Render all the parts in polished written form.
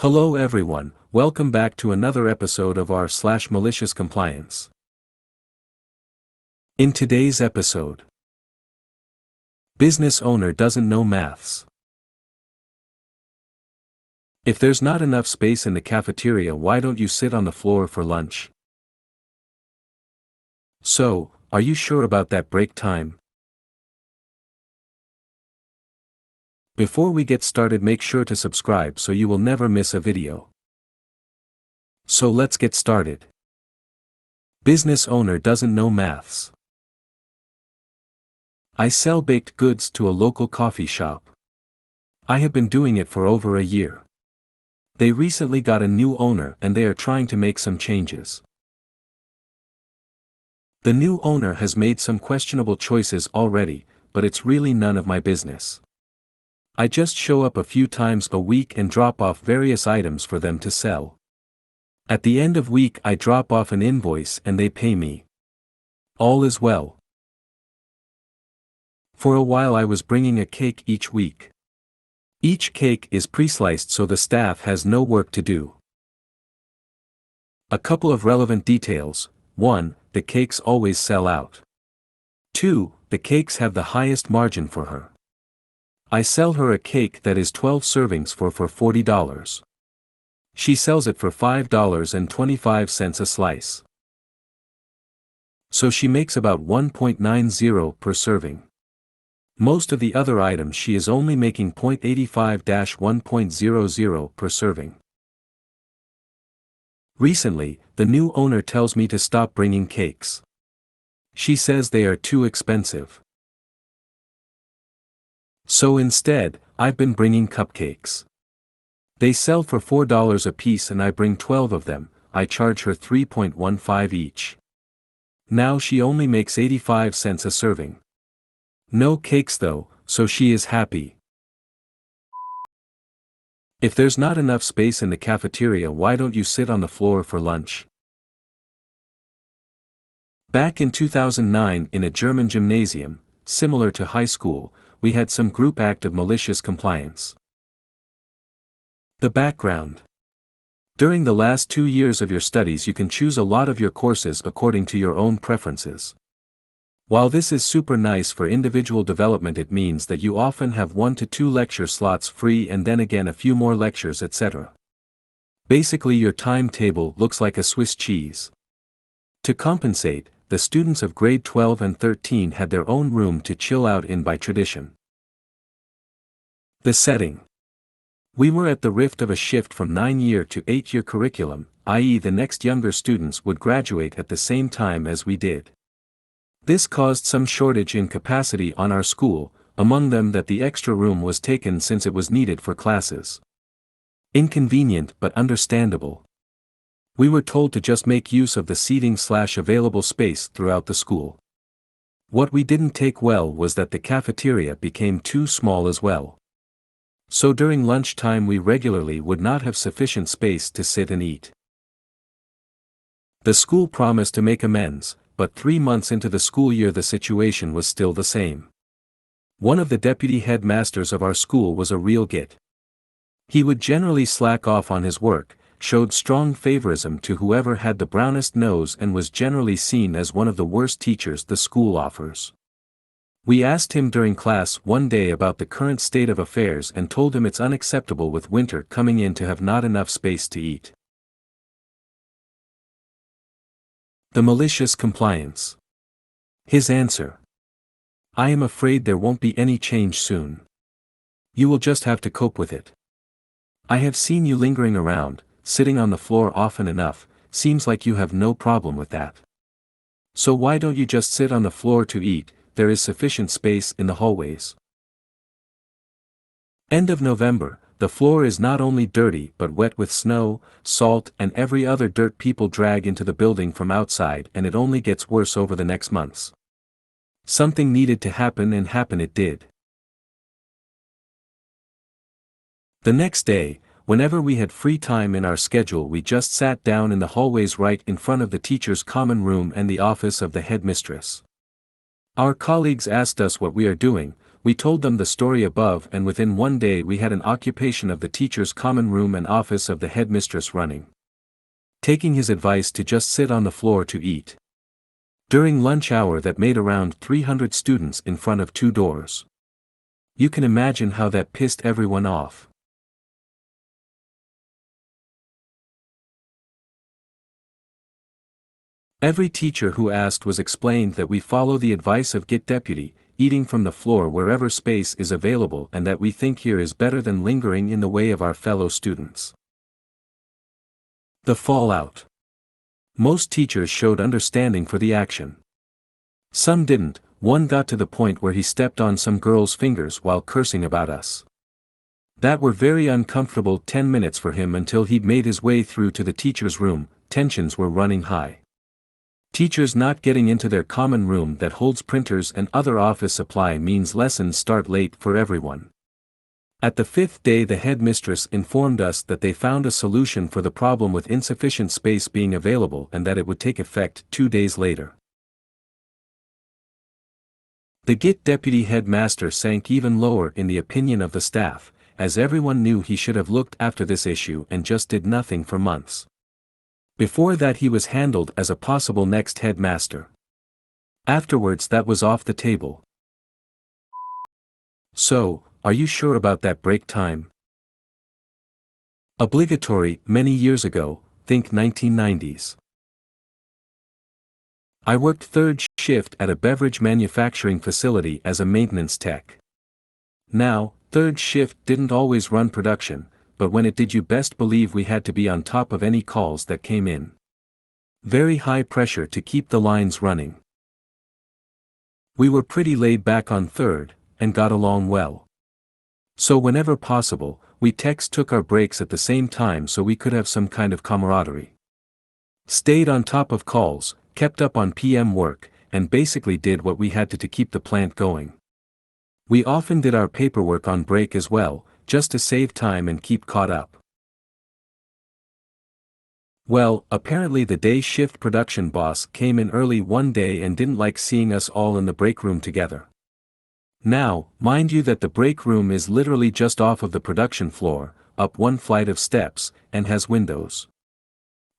Hello everyone, welcome back to another episode of our Malicious Compliance. In today's episode, business owner doesn't know maths. If there's not enough space in the cafeteria, why don't you sit on the floor for lunch? So, are you sure about that break time? Before we get started, make sure to subscribe so you will never miss a video. So let's get started. Business owner doesn't know maths. I sell baked goods to a local coffee shop. I have been doing it for over a year. They recently got a new owner and they are trying to make some changes. The new owner has made some questionable choices already, but it's really none of my business. I just show up a few times a week and drop off various items for them to sell. At the end of week I drop off an invoice and they pay me. All is well. For a while I was bringing a cake each week. Each cake is pre-sliced so the staff has no work to do. A couple of relevant details: 1. The cakes always sell out. 2. The cakes have the highest margin for her. I sell her a cake that is 12 servings for $40. She sells it for $5.25 a slice. So she makes about $1.90 per serving. Most of the other items she is only making $0.85-$1.00 per serving. Recently, the new owner tells me to stop bringing cakes. She says they are too expensive. So instead, I've been bringing cupcakes. They sell for $4 a piece and I bring 12 of them. I charge her $3.15 each. Now she only makes 85 cents a serving. No cakes though, so she is happy. If there's not enough space in the cafeteria, why don't you sit on the floor for lunch? Back in 2009, in a German gymnasium, similar to high school, we had some group act of malicious compliance. The background. During the last 2 years of your studies you can choose a lot of your courses according to your own preferences. While this is super nice for individual development, it means that you often have 1 to 2 lecture slots free and then again a few more lectures, etc. Basically your timetable looks like a Swiss cheese. To compensate, the students of grade 12 and 13 had their own room to chill out in by tradition. The setting. We were at the rift of a shift from 9-year to 8-year curriculum, i.e. the next younger students would graduate at the same time as we did. This caused some shortage in capacity on our school, among them that the extra room was taken since it was needed for classes. Inconvenient but understandable. We were told to just make use of the seating/available space throughout the school. What we didn't take well was that the cafeteria became too small as well. So during lunchtime we regularly would not have sufficient space to sit and eat. The school promised to make amends, but 3 months into the school year the situation was still the same. One of the deputy headmasters of our school was a real git. He would generally slack off on his work, showed strong favoritism to whoever had the brownest nose and was generally seen as one of the worst teachers the school offers. We asked him during class one day about the current state of affairs and told him it's unacceptable with winter coming in to have not enough space to eat. The malicious compliance. His answer: I am afraid there won't be any change soon. You will just have to cope with it. I have seen you lingering around, sitting on the floor often enough, seems like you have no problem with that. So why don't you just sit on the floor to eat? There is sufficient space in the hallways. End of November, the floor is not only dirty but wet with snow, salt and every other dirt people drag into the building from outside, and it only gets worse over the next months. Something needed to happen and happen it did. The next day, whenever we had free time in our schedule, we just sat down in the hallways right in front of the teacher's common room and the office of the headmistress. Our colleagues asked us what we are doing, we told them the story above, and within one day we had an occupation of the teacher's common room and office of the headmistress running. Taking his advice to just sit on the floor to eat. During lunch hour that made around 300 students in front of 2 doors. You can imagine how that pissed everyone off. Every teacher who asked was explained that we follow the advice of Git Deputy, eating from the floor wherever space is available, and that we think here is better than lingering in the way of our fellow students. The fallout. Most teachers showed understanding for the action. Some didn't. One got to the point where he stepped on some girl's fingers while cursing about us. That were very uncomfortable 10 minutes for him until he'd made his way through to the teacher's room. Tensions were running high. Teachers not getting into their common room that holds printers and other office supply means lessons start late for everyone. At the 5th day the headmistress informed us that they found a solution for the problem with insufficient space being available and that it would take effect 2 days later. The Git Deputy headmaster sank even lower in the opinion of the staff, as everyone knew he should have looked after this issue and just did nothing for months. Before that he was handled as a possible next headmaster. Afterwards that was off the table. So, are you sure about that break time? Obligatory, many years ago, think 1990s. I worked third shift at a beverage manufacturing facility as a maintenance tech. Now, third shift didn't always run production, but when it did you best believe we had to be on top of any calls that came in. Very high pressure to keep the lines running. We were pretty laid back on third, and got along well. So whenever possible, we techs took our breaks at the same time so we could have some kind of camaraderie. Stayed on top of calls, kept up on PM work, and basically did what we had to keep the plant going. We often did our paperwork on break as well, just to save time and keep caught up. Well, apparently the day shift production boss came in early one day and didn't like seeing us all in the break room together. Now, mind you that the break room is literally just off of the production floor, up one flight of steps, and has windows.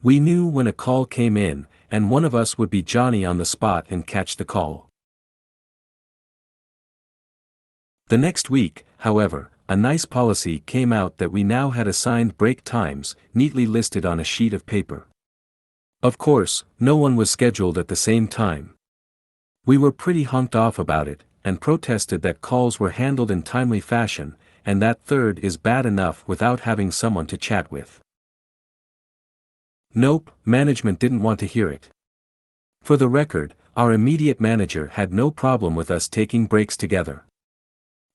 We knew when a call came in, and one of us would be Johnny on the spot and catch the call. The next week, however, a nice policy came out that we now had assigned break times, neatly listed on a sheet of paper. Of course, no one was scheduled at the same time. We were pretty hunked off about it, and protested that calls were handled in timely fashion, and that third is bad enough without having someone to chat with. Nope, management didn't want to hear it. For the record, our immediate manager had no problem with us taking breaks together.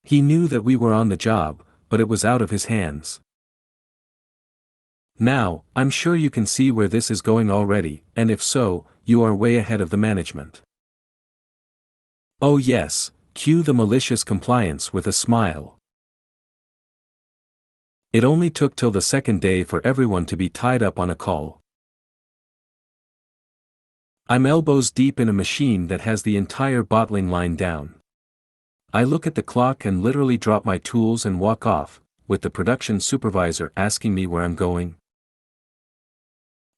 He knew that we were on the job, but it was out of his hands. Now, I'm sure you can see where this is going already, and if so, you are way ahead of the management. Oh yes, cue the malicious compliance with a smile. It only took till the 2nd day for everyone to be tied up on a call. I'm elbows deep in a machine that has the entire bottling line down. I look at the clock and literally drop my tools and walk off, with the production supervisor asking me where I'm going.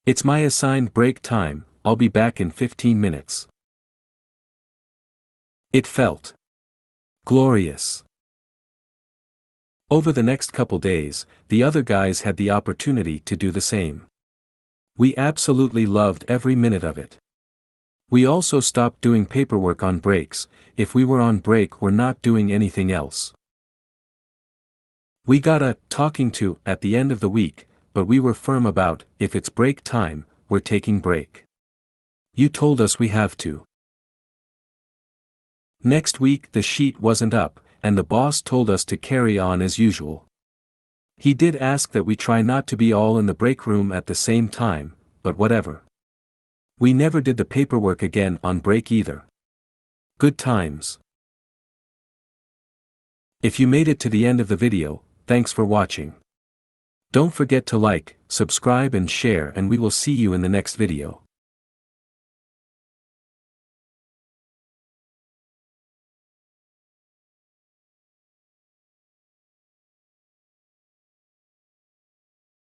It's my assigned break time, I'll be back in 15 minutes. It felt glorious. Over the next couple days, the other guys had the opportunity to do the same. We absolutely loved every minute of it. We also stopped doing paperwork on breaks. If we were on break we're not doing anything else. We got a talking to at the end of the week, but we were firm about, if it's break time, we're taking break. You told us we have to. Next week the sheet wasn't up, and the boss told us to carry on as usual. He did ask that we try not to be all in the break room at the same time, but whatever. We never did the paperwork again on break either. Good times. If you made it to the end of the video, thanks for watching. Don't forget to like, subscribe and share, and we will see you in the next video.